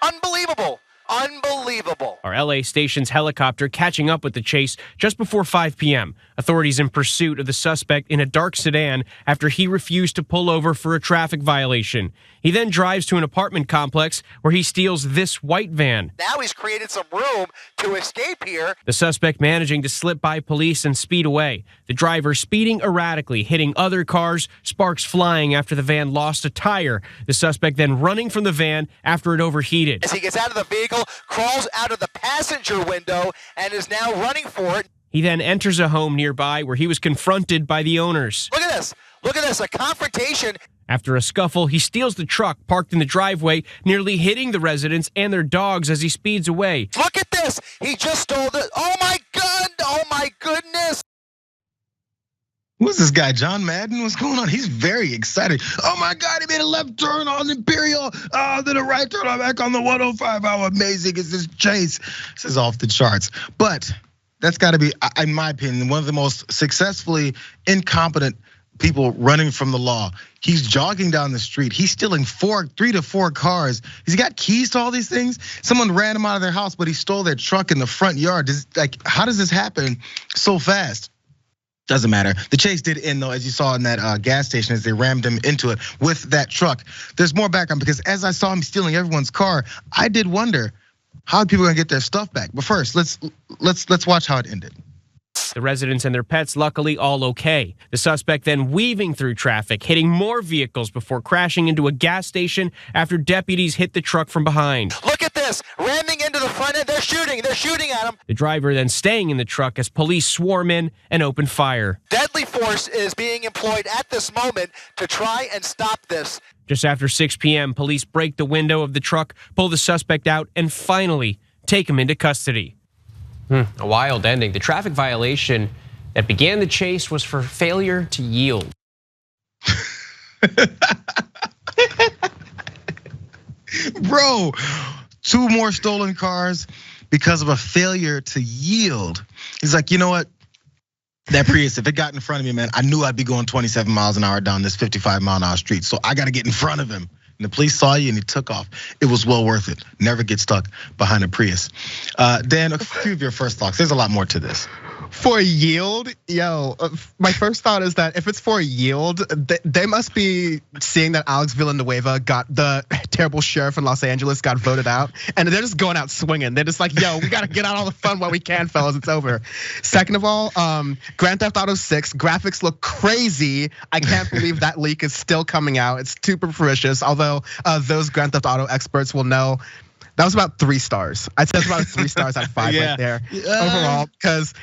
Unbelievable. Unbelievable. Our LA station's helicopter catching up with the chase just before 5 p.m. Authorities in pursuit of the suspect in a dark sedan after he refused to pull over for a traffic violation. He then drives to an apartment complex where he steals this white van. Now he's created some room to escape here. The suspect managing to slip by police and speed away. The driver speeding erratically, hitting other cars, sparks flying after the van lost a tire. The suspect then running from the van after it overheated. As he gets out of the vehicle, crawls out of the passenger window, and is now running for it. He then enters a home nearby where he was confronted by the owners. Look at this. Look at this. A confrontation. After a scuffle, he steals the truck parked in the driveway, nearly hitting the residents and their dogs as he speeds away. Look at this. He just stole the. Oh, my God. Oh, my goodness. Who's this guy, John Madden? What's going on? He's very excited. Oh my God, he made a left turn on Imperial. Then a right turn back on the 105. How amazing is this chase? This is off the charts. But that's got to be, in my opinion, one of the most successfully incompetent people running from the law. He's jogging down the street. He's stealing 3 to 4 cars. He's got keys to all these things. Someone ran him out of their house, but he stole their truck in the front yard. How does this happen so fast? Doesn't matter. The chase did end though, as you saw in that gas station as they rammed him into it with that truck. There's more background because as I saw him stealing everyone's car, I did wonder how are people gonna get their stuff back. But first, let's watch how it ended. The residents and their pets luckily all okay. The suspect then weaving through traffic, hitting more vehicles before crashing into a gas station after deputies hit the truck from behind. Look at this, ramming into the front end. They're shooting at him. The driver then staying in the truck as police swarm in and open fire. Deadly force is being employed at this moment to try and stop this. Just after 6 p.m., police break the window of the truck, pull the suspect out, and finally take him into custody. A wild ending. The traffic violation that began the chase was for failure to yield. Bro, 2 more stolen cars because of a failure to yield. He's like, you know what? That Prius, if it got in front of me, man, I knew I'd be going 27 miles an hour down this 55-mile-an-hour street. So I got to get in front of him. And the police saw you and he took off. It was well worth it. Never get stuck behind a Prius. Dan, a few of your first thoughts. There's a lot more to this. For yield, my first thought is that if it's for yield, they must be seeing that Alex Villanueva got the terrible sheriff in Los Angeles got voted out, and they're just going out swinging. They're just like, yo, we gotta get out all the fun while we can, fellas. It's over. Second of all, Grand Theft Auto 6 graphics look crazy. I can't believe that leak is still coming out. It's super ferocious. Although those Grand Theft Auto experts will know. That was about 3 stars. I'd say it's about 3 stars out of 5 right there overall. Because,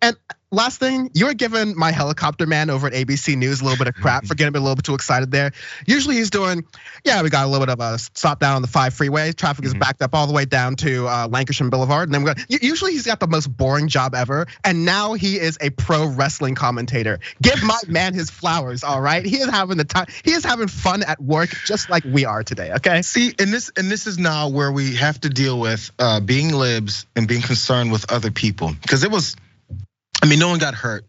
and last thing, you were giving my helicopter man over at ABC News a little bit of crap for getting a little bit too excited there. Usually he's doing, we got a little bit of a stop down on the 5 freeway. Traffic is backed up all the way down to Lancashire Boulevard. And then usually he's got the most boring job ever. And now he is a pro wrestling commentator. Give my man his flowers, all right? He is having the time. He is having fun at work just like we are today, okay? See, and this is now where we have to deal with being libs and being concerned with other people. Because no one got hurt,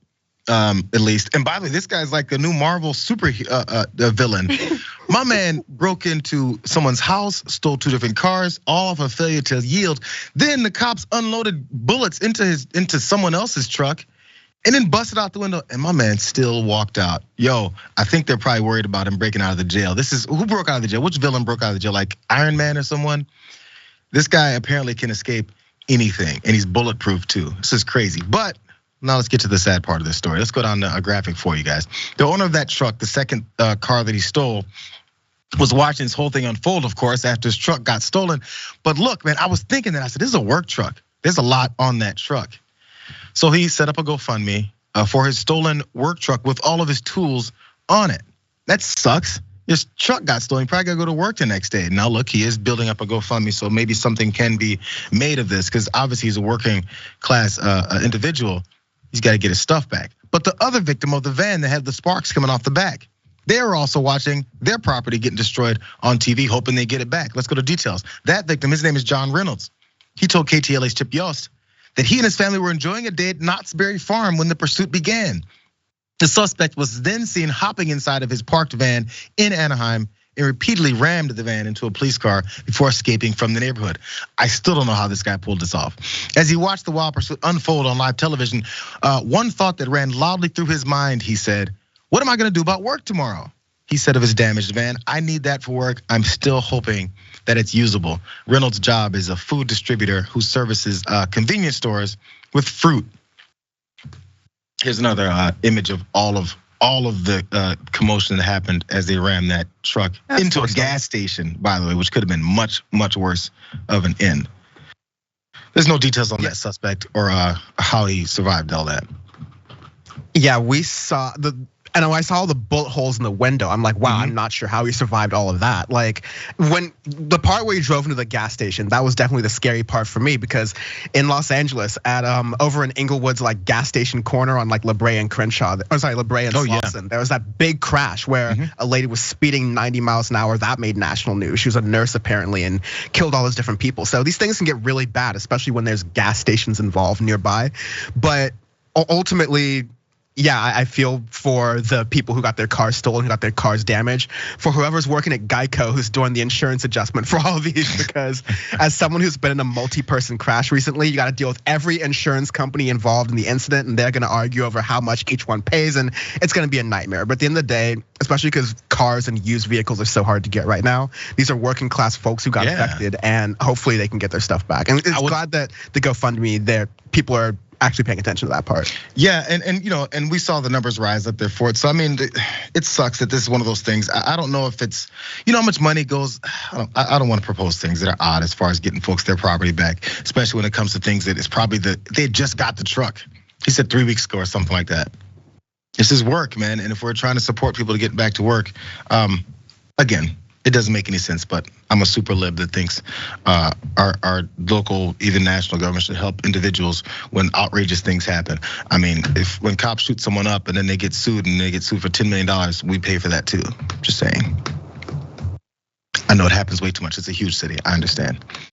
at least. And by the way, this guy's like a new Marvel super villain. My man broke into someone's house, stole 2 different cars, all off a failure to yield. Then the cops unloaded bullets into someone else's truck, and then busted out the window. And my man still walked out. Yo, I think they're probably worried about him breaking out of the jail. Who broke out of the jail? Which villain broke out of the jail? Like Iron Man or someone? This guy apparently can escape anything, and he's bulletproof too. This is crazy, but. Now let's get to the sad part of this story. Let's go down to a graphic for you guys. The owner of that truck, the second car that he stole, was watching this whole thing unfold, of course, after his truck got stolen. But look, man, I was thinking that, I said, this is a work truck. There's a lot on that truck. So he set up a GoFundMe for his stolen work truck with all of his tools on it. That sucks. His truck got stolen, he probably gotta go to work the next day. Now look, he is building up a GoFundMe, so maybe something can be made of this, because obviously he's a working class individual. He's got to get his stuff back. But the other victim of the van that had the sparks coming off the back, they were also watching their property getting destroyed on TV, hoping they get it back. Let's go to details. That victim, his name is John Reynolds. He told KTLA's Chip Yost that he and his family were enjoying a day at Knott's Berry Farm when the pursuit began. The suspect was then seen hopping inside of his parked van in Anaheim and repeatedly rammed the van into a police car before escaping from the neighborhood. I still don't know how this guy pulled this off. As he watched the wild pursuit unfold on live television, one thought that ran loudly through his mind, he said, "What am I gonna do about work tomorrow?" He said of his damaged van, "I need that for work. I'm still hoping that it's usable." Reynolds' job is a food distributor who services convenience stores with fruit. Here's another image of all of the commotion that happened as they rammed that truck into a gas station, by the way, which could have been much, much worse of an end. There's no details on that suspect or how he survived all that. Yeah, we saw and I saw all the bullet holes in the window. I'm like, wow, I'm not sure how he survived all of that. Like when the part where he drove into the gas station, that was definitely the scary part for me, because in Los Angeles at over in Inglewood's like gas station corner on like La Brea and Crenshaw, La Brea and Slauson, there was that big crash where a lady was speeding 90 miles an hour. That made national news. She was a nurse apparently and killed all those different people. So these things can get really bad, especially when there's gas stations involved nearby. But ultimately, yeah, I feel for the people who got their cars stolen, who got their cars damaged, for whoever's working at Geico who's doing the insurance adjustment for all of these, because as someone who's been in a multi-person crash recently, you gotta deal with every insurance company involved in the incident, and they're gonna argue over how much each one pays, and it's gonna be a nightmare. But at the end of the day, especially because cars and used vehicles are so hard to get right now, these are working class folks who got affected, and hopefully they can get their stuff back. And it's glad that the GoFundMe there, people are actually paying attention to that part. Yeah, and we saw the numbers rise up there for it. So I mean, it sucks that this is one of those things. I don't know if it's, how much money goes. I don't want to propose things that are odd as far as getting folks their property back, especially when it comes to things that it's probably they just got the truck. He said 3 weeks ago or something like that. This is work, man, and if we're trying to support people to get back to work, again, it doesn't make any sense, but I'm a super lib that thinks our local, even national government should help individuals when outrageous things happen. I mean, when cops shoot someone up and then they get sued for $10 million, we pay for that too. Just saying. I know it happens way too much. It's a huge city, I understand.